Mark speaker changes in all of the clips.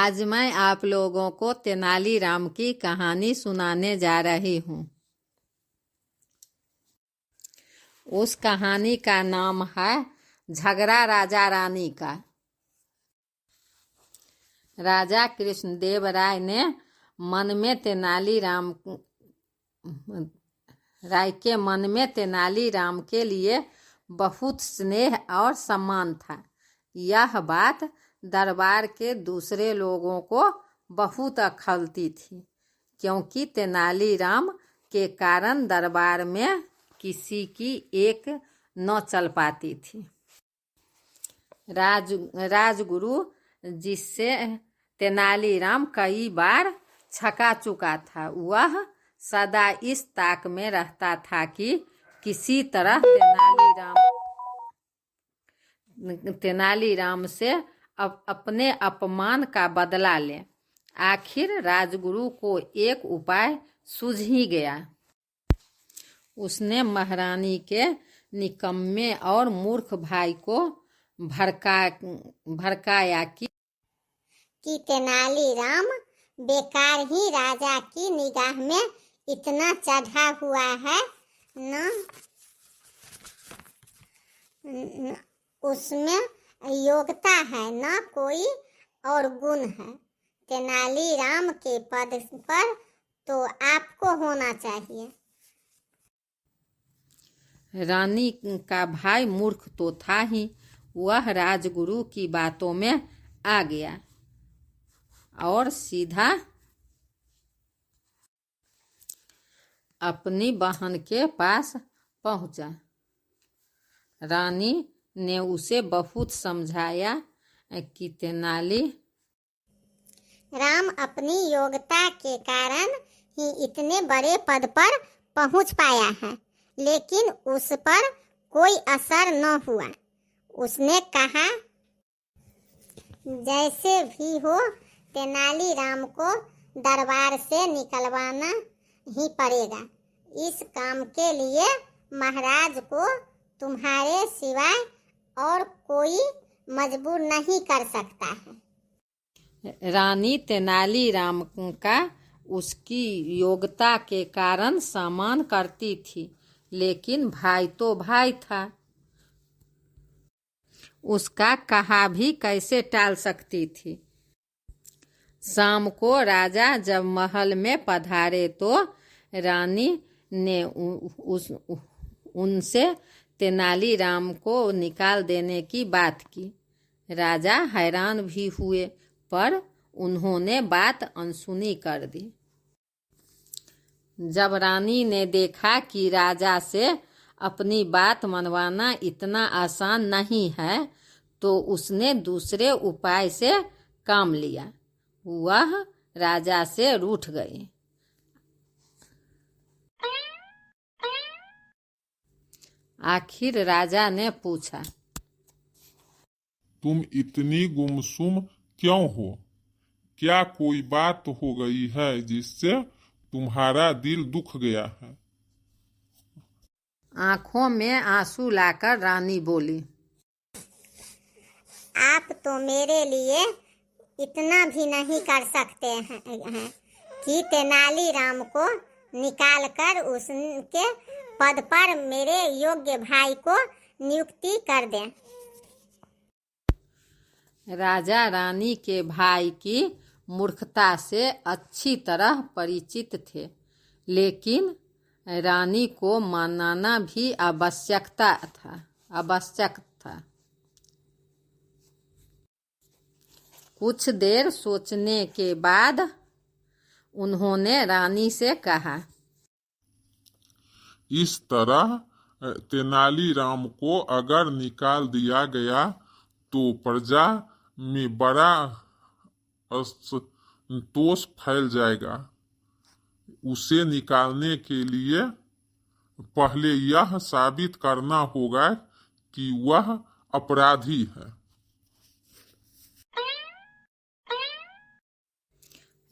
Speaker 1: आज मैं आप लोगों को तेनालीराम की कहानी सुनाने जा रही हूँ। उस कहानी का नाम है झगड़ा राजा रानी का। राजा कृष्णदेव राय ने मन में तेनालीराम के लिए बहुत स्नेह और सम्मान था। यह बात दरबार के दूसरे लोगों को बहुत खलती थी, क्योंकि तेनालीराम के कारण दरबार में किसी की एक न चल पाती थी। राजगुरु, जिससे तेनालीराम कई बार छका चुका था, वह सदा इस ताक में रहता था कि किसी तरह तेनालीराम से अपने अपमान का बदला ले। आखिर राजगुरु को एक उपाय सूझ ही गया। उसने महारानी के निकम्मे और मूर्ख भाई को भड़काया कि
Speaker 2: तेनालीराम बेकार ही राजा की निगाह में इतना चढ़ा हुआ है, न उसमें योग्यता है न कोई और गुण है। तेनालीराम के पद पर तो आपको होना चाहिए।
Speaker 1: रानी का भाई मूर्ख तो था ही, वह राजगुरु की बातों में आ गया और सीधा अपनी बहन के पास पहुंचा। रानी ने उसे बहुत समझाया कि तेनालीराम
Speaker 2: अपनी योग्यता के कारण ही इतने बड़े पद पर पहुंच पाया है, लेकिन उस पर कोई असर न हुआ। उसने कहा, जैसे भी हो तेनालीराम को दरबार से निकलवाना ही पड़ेगा। इस काम के लिए महाराज को तुम्हारे सिवाय और कोई मजबूर नहीं कर सकता है।
Speaker 1: रानी तेनालीराम का उसकी योग्यता के कारण सम्मान करती थी, लेकिन भाई तो भाई था, उसका कहा भी कैसे टाल सकती थी। शाम को राजा जब महल में पधारे तो रानी ने उनसे तेनालीराम को निकाल देने की बात की। राजा हैरान भी हुए, पर उन्होंने बात अनसुनी कर दी। जब रानी ने देखा कि राजा से अपनी बात मनवाना इतना आसान नहीं है, तो उसने दूसरे उपाय से काम लिया। वह राजा से रूठ गई। आखिर राजा ने पूछा,
Speaker 3: तुम इतनी गुमसुम क्यों हो? क्या कोई बात हो गई है जिससे तुम्हारा दिल दुख गया है?
Speaker 1: आंखों में आंसू लाकर रानी बोली,
Speaker 2: आप तो मेरे लिए इतना भी नहीं कर सकते हैं कि तेनालीराम को निकालकर उसके पद पर मेरे योग्य भाई को नियुक्ति कर दें।
Speaker 1: राजा रानी के भाई की मूर्खता से अच्छी तरह परिचित थे, लेकिन रानी को मानना भी आवश्यक था। कुछ देर सोचने के बाद उन्होंने रानी से कहा,
Speaker 3: इस तरह तेनालीराम को अगर निकाल दिया गया तो प्रजा में बड़ा असंतोष फैल जाएगा। उसे निकालने के लिए पहले यह साबित करना होगा कि वह अपराधी है।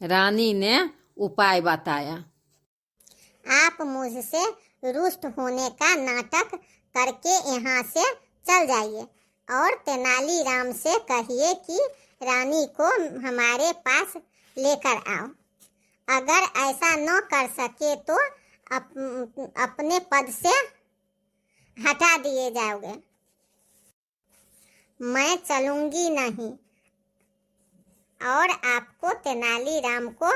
Speaker 1: रानी ने उपाय बताया,
Speaker 2: आप मुझसे रुष्ट होने का नाटक करके यहाँ से चल जाइए। और तेनालीराम से कहिए कि रानी को हमारे पास लेकर आओ। अगर ऐसा न कर सके तो अपने पद से हटा दिए जाओगे। मैं चलूंगी नहीं और आपको तेनालीराम को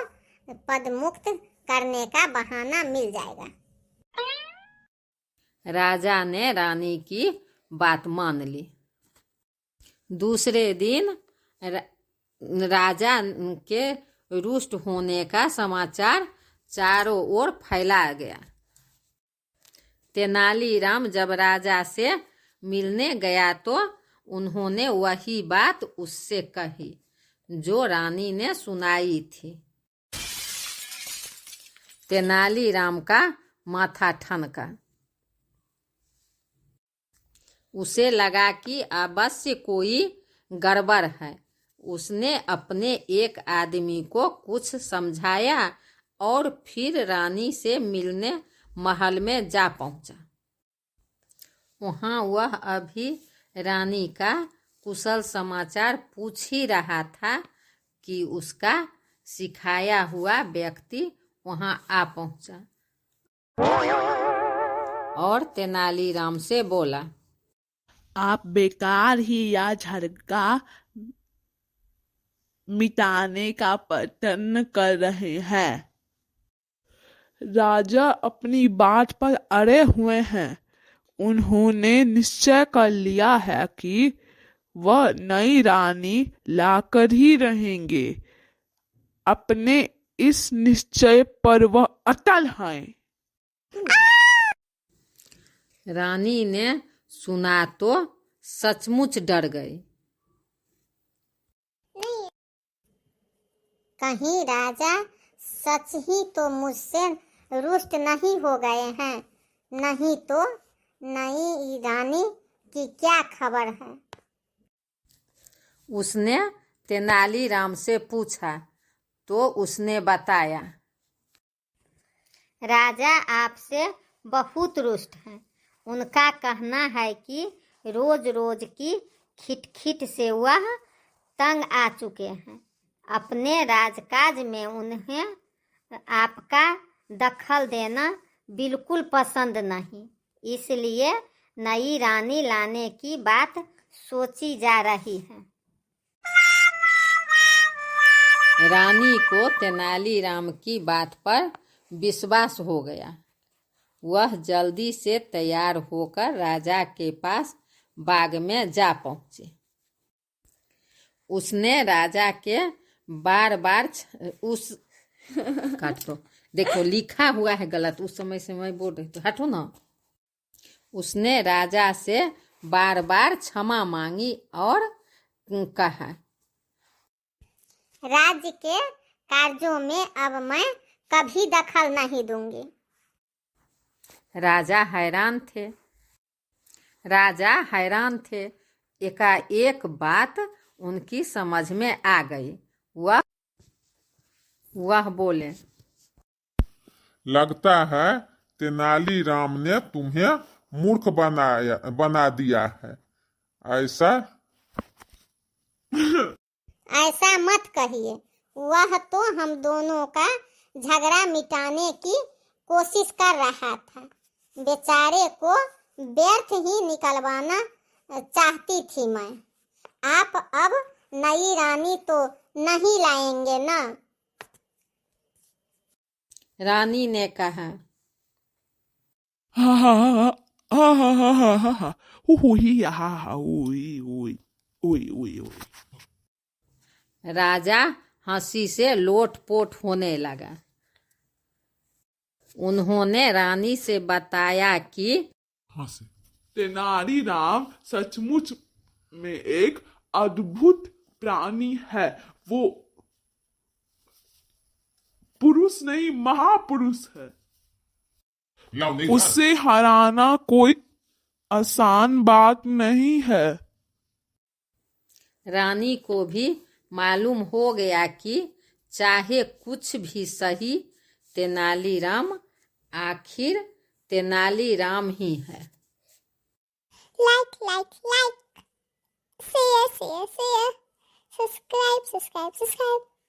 Speaker 2: पदमुक्त करने का बहाना मिल जाएगा।
Speaker 1: राजा ने रानी की बात मान ली। दूसरे दिन राजा के रुष्ट होने का समाचार चारों ओर फैला गया। तेनालीराम जब राजा से मिलने गया तो उन्होंने वही बात उससे कही जो रानी ने सुनाई थी। तेनालीराम का माथा ठनका। उसे लगा कि अवश्य कोई गड़बड़ है। उसने अपने एक आदमी को कुछ समझाया और फिर रानी से मिलने महल में जा पहुंचा। वहां वह अभी रानी का कुशल समाचार पूछ ही रहा था कि उसका सिखाया हुआ व्यक्ति वहां आ पहुंचा और तेनालीराम से बोला,
Speaker 4: आप बेकार ही यह झगड़ा मिटाने का प्रयत्न कर रहे हैं। राजा अपनी बात पर अड़े हुए हैं। उन्होंने निश्चय कर लिया है कि वह नई रानी लाकर ही रहेंगे। अपने इस निश्चय पर वह अटल हैं।
Speaker 1: रानी ने सुना तो सचमुच डर गई।
Speaker 2: कहीं राजा सच ही तो मुझसे रुष्ट नहीं हो गए हैं, नहीं तो नई रानी की क्या खबर है।
Speaker 1: उसने तेनालीराम से पूछा तो उसने बताया,
Speaker 2: राजा आपसे बहुत रुष्ट हैं। उनका कहना है कि रोज रोज की खिटखिट से वह तंग आ चुके हैं। अपने राजकाज में उन्हें आपका दखल देना बिल्कुल पसंद नहीं, इसलिए नई रानी लाने की बात सोची जा रही है।
Speaker 1: रानी को तेनालीराम की बात पर विश्वास हो गया। वह जल्दी से तैयार होकर राजा के पास बाग में जा पहुंची। उसने राजा के बार बार उस काट दो, देखो लिखा हुआ है गलत, उस समय से मैं बोल रही तो हटो ना। उसने राजा से बार बार क्षमा मांगी और कहा,
Speaker 2: राज्य के कार्यों में अब मैं कभी दखल नहीं दूंगी।
Speaker 1: राजा हैरान थे। एकाएक बात उनकी समझ में आ गई। वह बोले,
Speaker 3: लगता है तेनालीराम ने तुम्हें मूर्ख बना दिया है।
Speaker 2: ऐसा मत कहिए। वह तो हम दोनों का झगड़ा मिटाने की कोशिश कर रहा था। बेचारे को व्यर्थ ही निकलवाना चाहती थी मैं। आप अब नई रानी तो नहीं लाएंगे ना?
Speaker 1: रानी ने कहा,
Speaker 4: हा हा हा हा हा हा हा हा हा उई हा हा उई उई उई उई उई।
Speaker 1: राजा हंसी से लोटपोट होने लगा। उन्होंने रानी से बताया कि
Speaker 4: तेनालीराम सचमुच में एक अद्भुत प्राणी है। वो पुरुष नहीं महापुरुष है। उससे हराना कोई आसान बात नहीं है।
Speaker 1: रानी को भी मालूम हो गया कि चाहे कुछ भी सही, तेनालीराम आखिर तेनालीराम ही है।
Speaker 2: Like See ya. Subscribe.